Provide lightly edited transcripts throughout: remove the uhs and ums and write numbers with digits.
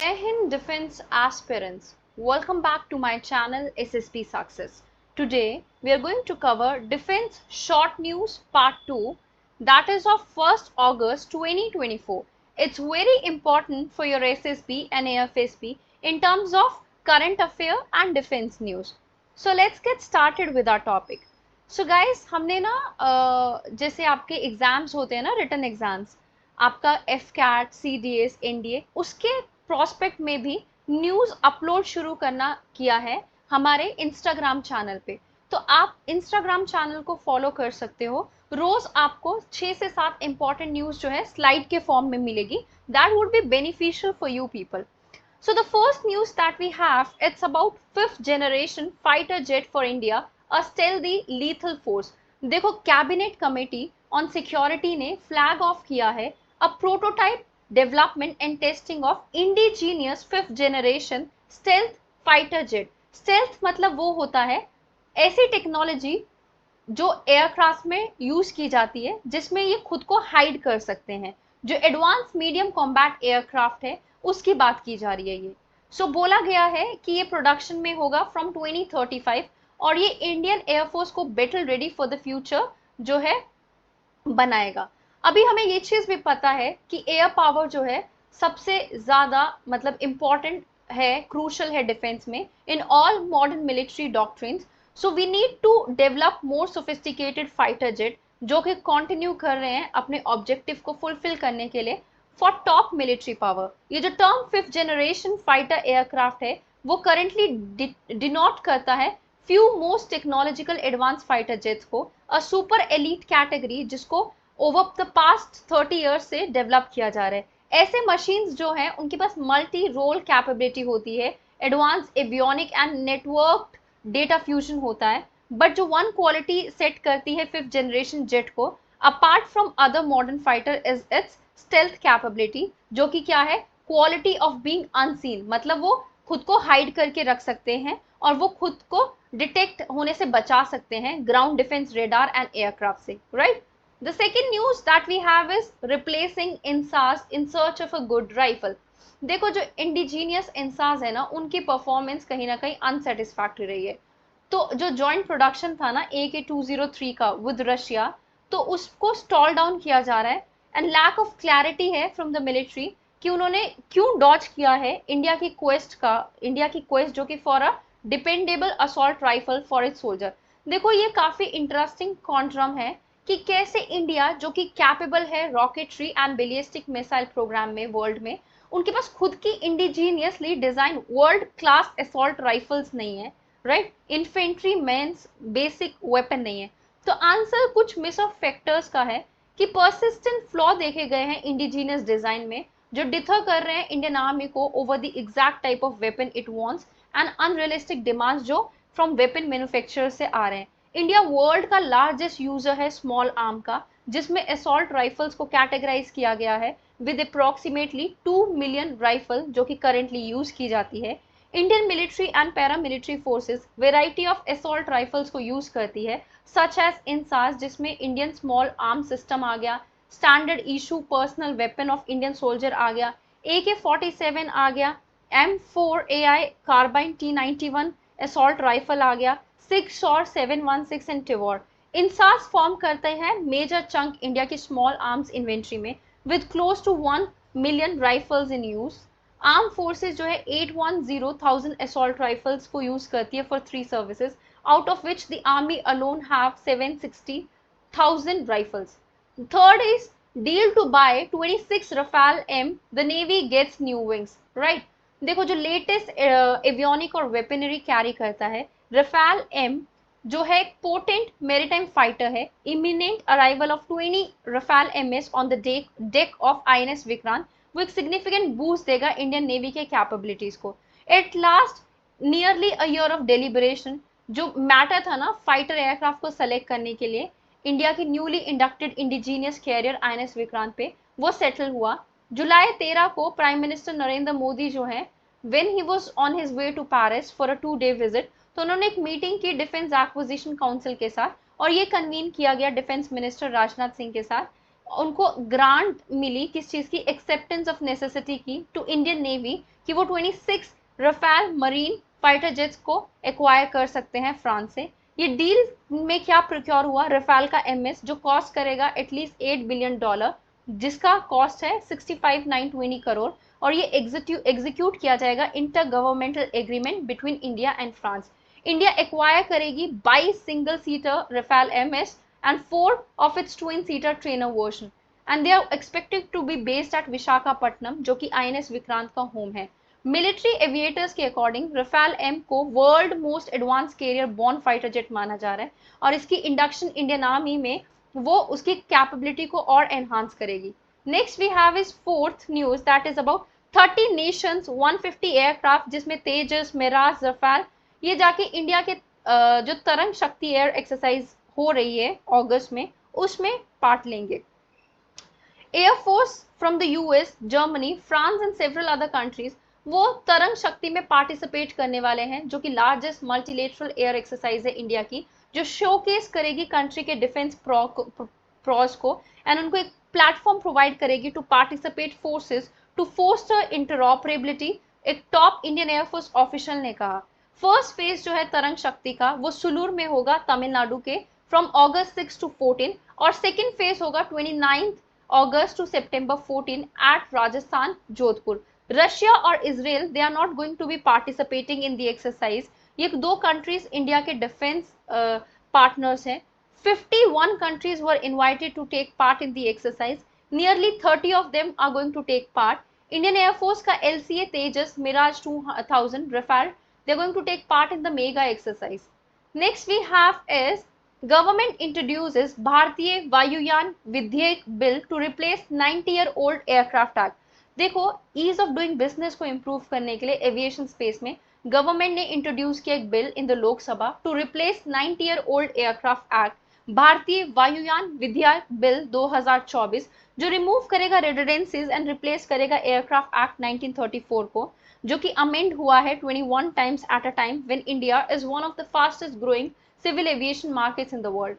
Jai Hind Defense Aspirants, welcome back to my channel SSP Success. Today we are going to cover Defense Short News Part 2, that is of 1st August 2024. It's very important for your SSB and AFSB in terms of current affair and defense news. So let's get started with our topic. So guys, हमने ना जैसे आपके exams होते हैं ना, written exams, आपका AFCAT C D S N D A, उसके prospect में भी न्यूज़ अपलोड शुरू करना किया है हमारे इंस्टाग्राम चैनल पे। तो आप इंस्टाग्राम चैनल को फॉलो कर सकते हो। रोज आपको 6 से 7 इंपॉर्टेंट न्यूज़ जो है स्लाइड के फॉर्म में मिलेगी। That would be beneficial for you people. So the first news that we have, it's about 5th generation fighter jet for India, a stealthy lethal force. देखो, कैबिनेट कमेटी ऑन सिक्योरिटी ने flag of किया है a prototype development and testing of indigenous 5th generation stealth fighter jet. Stealth मतलब वो होता है ऐसी technology जो एयरक्राफ्ट में यूज की जाती है जिसमें ये खुद को हाइड कर सकते हैं। जो एडवांस मीडियम कॉम्बैट एयरक्राफ्ट है उसकी बात की जा रही है ये। सो बोला गया है कि ये प्रोडक्शन में होगा फ्रॉम 2035 और ये इंडियन एयरफोर्स को battle ready for the future जो है बनाएगा। अभी हमें ये चीज भी पता है कि एयर पावर जो है सबसे ज्यादा मतलब इम्पोर्टेंट है, क्रूशल है डिफेंस में in all modern military doctrines. So we need to develop more sophisticated fighter jet जो कि कंटिन्यू कर रहे हैं अपने ऑब्जेक्टिव को फुलफिल करने के लिए फॉर टॉप मिलिट्री पावर। ये जो term 5th generation fighter aircraft है वो करेंटली डिनोट करता है few most technological advance fighter jets को, अ सुपर एलीट कैटेगरी जिसको ओवर द पास्ट 30 ईयर्स से डेवलप किया जा रहा है। ऐसे मशीन्स जो हैं उनके पास मल्टी रोल कैपेबिलिटी होती है, advance avionic and network data fusion होता है। बट जो वन क्वालिटी सेट करती है 5th जनरेशन जेट को apart from other modern fighter is it's stealth capability, जो कि क्या है, क्वालिटी ऑफ बीइंग अनसीन, मतलब वो खुद को हाइड करके रख सकते हैं और वो खुद को डिटेक्ट होने से बचा सकते हैं ground defence radar and aircraft से, right. The second news that we have is replacing INSAS in search of a good rifle. देखो, जो इंडिजीनियस इंसास है ना उनकी परफॉर्मेंस कहीं ना कहीं अनसेटिस्फैक्टरी रही है। तो जो जॉइंट प्रोडक्शन था ना AK-203 का विद रशिया, तो उसको स्टॉल डाउन किया जा रहा है एंड लैक ऑफ क्लैरिटी है फ्रॉम द मिलिट्री कि उन्होंने क्यों डॉज किया है इंडिया की क्वेस्ट जो कि for a dependable assault rifle for its soldier. देखो, ये काफी इंटरेस्टिंग कॉन्ट्रम है कि कैसे इंडिया जो कि कैपेबल है rocketry and ballistic missile programme में वर्ल्ड में, उनके पास खुद की indigenously design world class assault rifles नहीं है, right. Infantry men's basic weapon नहीं है। तो आंसर कुछ मिस ऑफ फैक्टर्स का है कि परसिस्टेंट फ्लॉ देखे गए हैं इंडिजीनियस डिजाइन में जो डिथर कर रहे हैं इंडियन आर्मी को over the exact type of weapon it wants and unrealistic demands जो फ्रॉम वेपन मैन्युफैक्चरर से आ रहे हैं। इंडिया वर्ल्ड का लार्जेस्ट यूजर है स्मॉल आर्म का, जिसमें असॉल्ट राइफल्स को कैटेगराइज किया गया है विद अप्रोक्सीमेटली 2 मिलियन राइफल जो कि करेंटली यूज की जाती है। Indian military and para military forces variety of assault rifles को यूज करती है सच एज इंसास, जिसमें इंडियन स्मॉल आर्म सिस्टम आ गया, standard issue personal weapon of Indian soldier आ गया, AK-47 आ गया, M4AI carbene T91 assault rifle आ गया, 6 और 716 एंड टिवॉर। इंसास फॉर्म करते हैं मेजर चंक इंडिया की स्मॉल आर्म्स इन्वेंट्री में with close to 1 million rifles in use. Arm forces जो है 810,000 असॉल्ट राइफल्स को यूज करती है for 3 services, out of which the army alone have 760,000 rifles. Third is deal to buy 26 Rafale M, the navy gets new wings, right. देखो, जो latest avionic और weaponry carry करता है रफाल M जो है एक पोटेंट मेरीटाइम फाइटर है। Imminent arrival of 20 Rafale MS on the deck of INS Vikrant वो एक सिग्निफिकेंट बूस्ट देगा इंडियन नेवी के कैपेबिलिटीज को। At last nearly a year of deliberation, जो मैटर था ना फाइटर एयरक्राफ्ट को सेलेक्ट करने के लिए इंडिया की newly inducted indigenous carrier INS Vikrant पे, वो सेटल हुआ। जुलाई 13 को प्राइम मिनिस्टर नरेंद्र मोदी जो है when he was on his way to Paris for a 2-day visit, तो उन्होंने एक मीटिंग की डिफेंस एक्विजिशन काउंसिल के साथ और ये कन्वीन किया गया डिफेंस मिनिस्टर राजनाथ सिंह के साथ उनको ग्रांट मिली किस चीज की, एक्सेप्टेंस ऑफ नेसेसिटी की टू इंडियन नेवी, कि वो 26 रफाल मरीन फाइटर जेट्स को एक्वायर कर सकते हैं फ्रांस से। ये डील में क्या प्रोक्योर हुआ, रफाल का एमएस जो कॉस्ट करेगा एटलीस्ट $8 बिलियन, जिसका कॉस्ट है 65,920 करोड़, और ये एग्जीक्यूट किया जाएगा inter governmental agreement between India and France. India acquire करेगी 22 single seater Rafale MS and 4 of its twin-seater trainer version, and they are expected to be based at Visakhapatnam, जो कि INS Vikrant का होम है। मिलिट्री एविएटर्स के according Rafale M को world most advance carrier borne fighter jet माना जा रहा है, और इसकी इंडक्शन इंडियन आर्मी में वो उसकी कैपेबिलिटी को और एनहांस करेगी। Next we have is fourth news, that is about 30 nations 150 aircraft, जिसमें तेजस, मिराज, रफाल, ये जाके इंडिया के जो तरंग शक्ति एयर एक्सरसाइज हो रही है अगस्त में, उसमें पार्ट लेंगे। Air force from the US, Germany, France and several other countries वो तरंग शक्ति में पार्टिसिपेट करने वाले हैं, जो कि लार्जेस्ट मल्टीलेटरल एयर एक्सरसाइज है इंडिया की, जो शोकेस करेगी कंट्री के डिफेंस प्रॉस को, एंड उनको एक प्लेटफॉर्म प्रोवाइड करेगी to participate forces to foster interoperability, एक टॉप इंडियन एयरफोर्स ऑफिशियल ने कहा। फर्स्ट फेज जो है तरंग शक्ति का वो सुलूर में होगा तमिलनाडु के फ्रॉम August 6 to 14, और सेकेंड फेज होगा 29 August to September 14 at Rajasthan Jodhpur. Russia और Israel they are not going to be participating in the exercise. ये दो कंट्रीज इंडिया के डिफेंस पार्टनर्स हैं। 51 countries were invited to take part in the exercise. Nearly 30 of them are going to take part. Indian Air Force का LCA Tejas, Mirage 2000, Rafale, they're going to take part in the mega exercise. Next we have is government introduces भारतीय Vayuyan Vidheyak bill to replace 90-year-old aircraft act. देखो, ease of doing business को improve करने के लिए aviation space में government ने introduce किया एक bill in the Lok Sabha to replace 90-year-old aircraft act, Bharatiya Vayuyan Vidheyak bill 2024, जो रिमूव करेगा रिडंडेंसीज एंड रिप्लेस करेगा एयरक्राफ्ट एक्ट 1934 को, जो कि अमेंड हुआ है 21 times at a time when India is one of the fastest growing civil aviation markets in the world.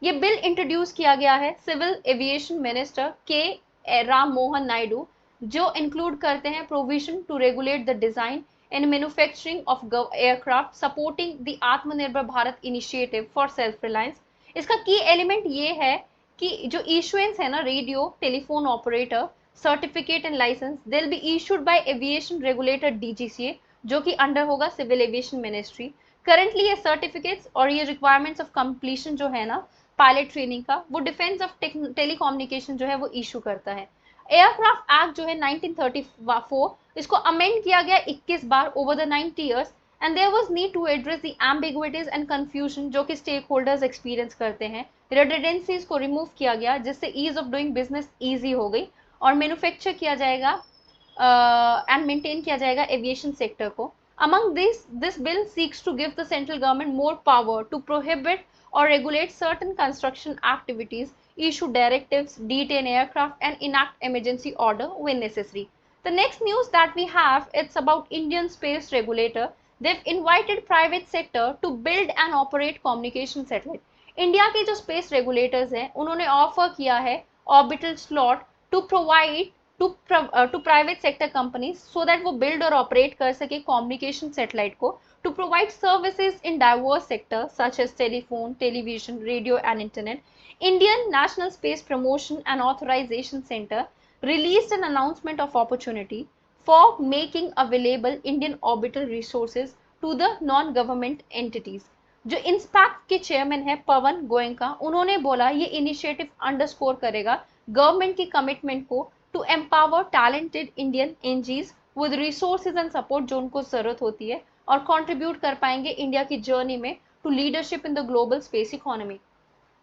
ये bill introduce किया गया है सिविल एविएशन मिनिस्टर के राम मोहन नायडू, जो इंक्लूड करते हैं provision to regulate the design and manufacturing of aircraft, supporting the Atmanirbhar Bharat initiative for self reliance. इसका key element ये है कि जो इशुएंस है ना radio telephone operator certificate and licence, they will be issued by aviation regulator DGCA, जो कि under होगा सिविल एविएशन मिनिस्ट्री। करंटली ये सर्टिफिकेट्स और ये रिक्वायरमेंट्स ऑफ कंप्लीशन जो है ना पायलट ट्रेनिंग का, वो डिफेंस ऑफ टेलीकम्युनिकेशन जो है वो इशू करता है। एयरक्राफ्ट एक्ट जो है 1934, इसको अमेंड किया गया 21 बार over the 90 years, and there was need to address the ambiguities and confusion जो कि स्टेक होल्डर्स एक्सपीरियंस करते हैं। रिडंडेंसीज को रिमूव किया गया, जिससे ease of doing business easy हो गई, और मैन्युफैक्चर किया जाएगा एंड मेंटेन किया जाएगा एविएशन सेक्टर को। Among this bill seeks to give the central government more power to prohibit or regulate certain construction activities, issue directives, detain aircraft, and enact emergency order when necessary. The next news that we have, it's about Indian space regulator. They've invited private sector to build and operate communication satellite. India के जो space regulators हैं, उन्होंने offer किया है orbital slot to provide to private sector companies so that वो build और operate कर सके communication satellite को to provide services in diverse sectors such as telephone, television, radio and internet. Indian National Space Promotion and Authorization Center released an announcement of opportunity for making available Indian orbital resources to the non-government entities. जो inspect के chairman है पवन गोयनका, उन्होंने बोला ये initiative underscore करेगा government की commitment को to empower talented Indian NGs with resources and support जो उनको जरूरत होती है, और contribute कर पाएंगे इंडिया की जर्नी में to leadership in the global space economy.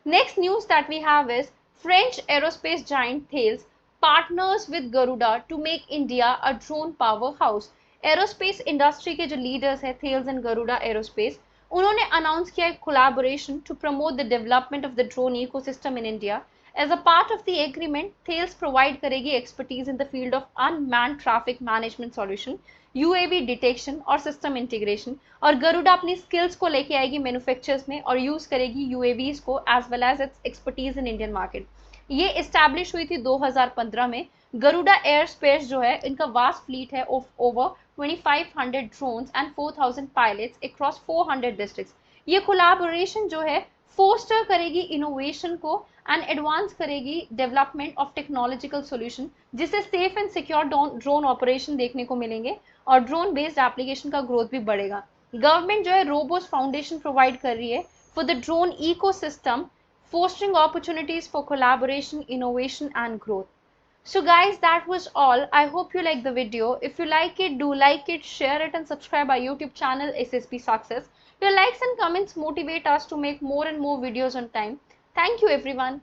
Next news that we have is French aerospace giant Thales partners with Garuda to make India a drone powerhouse. Aerospace industry के जो leaders हैं Thales and Garuda Aerospace, उन्होंने announce किया एक collaboration to promote the development of the drone ecosystem in India. As a part of the agreement, Thales provide करेगी expertise in the field of unmanned traffic management solution, UAV detection और system integration, और गरुड़ा अपनी skills को लेके आएगी manufacturers में और use करेगी UAVs को as well as its expertise in Indian market. ये इस्टेब्लिश हुई थी 2015 में। गरुड़ा एयर स्पेस जो है, इनका वास्ट फ्लीट है of over 2500 drones and 4000 pilots across 400 districts. ये कोलैबोरेशन जो है फोस्टर करेगी इनोवेशन को एंड एडवांस करेगी डेवलपमेंट ऑफ टेक्नोलॉजिकल सॉल्यूशन, जिससे safe and secure drone operation देखने को मिलेंगे और ड्रोन बेस्ड एप्लीकेशन का ग्रोथ भी बढ़ेगा। गवर्नमेंट जो है रोबोस्ट फाउंडेशन प्रोवाइड कर रही है for the drone ecosystem, fostering opportunities for collaboration, innovation, and growth. So guys, that was all. I hope you like the video. If you like it, do like it, share it, and subscribe our YouTube channel SSP Success. Your likes and comments motivate us to make more and more videos on time. Thank you everyone.